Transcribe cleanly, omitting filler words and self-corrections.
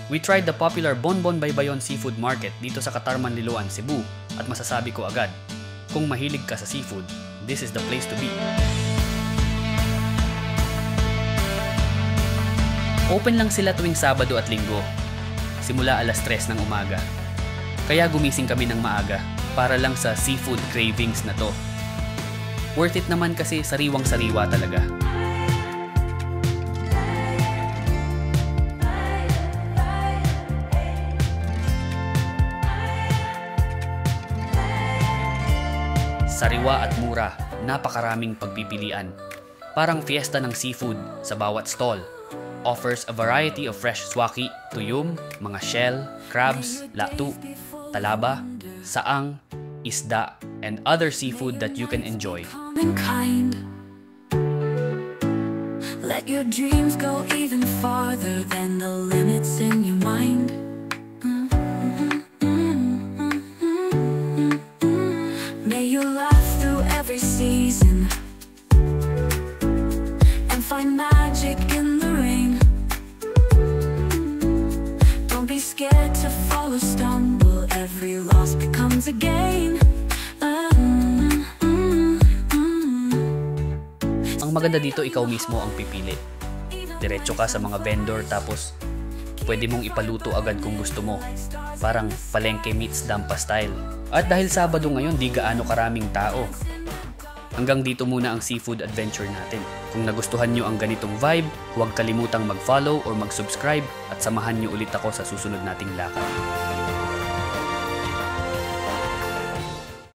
We tried the popular Bonbon Baybayon Seafood Market dito sa Katarman Liloan, Cebu at masasabi ko agad, kung mahilig ka sa seafood, this is the place to be. Open lang sila tuwing Sabado at Linggo, simula alas 3 ng umaga. Kaya gumising kami ng maaga para lang sa seafood cravings na to. Worth it naman kasi sariwang-sariwa talaga. Sariwa at mura, napakaraming pagpipilian. Parang fiesta ng seafood sa bawat stall. Offers a variety of fresh swaki, tuyom, mga shell, crabs, latu, talaba, saang, isda, and other seafood that you can enjoy. Let your dreams go even farther than the limits in your mind. May you laugh through every season and find magic in the rain. Don't be scared to fall or stumble. Every loss becomes a gain. Ang maganda dito, ikaw mismo ang pipili. Diretso ka sa mga vendor tapos pwede mong ipaluto agad kung gusto mo. Parang palengke meets dampa style. At dahil Sabado ngayon, di gaano karaming tao. Hanggang dito muna ang seafood adventure natin. Kung nagustuhan nyo ang ganitong vibe, huwag kalimutang mag-follow or mag-subscribe at samahan nyo ulit ako sa susunod nating lakad.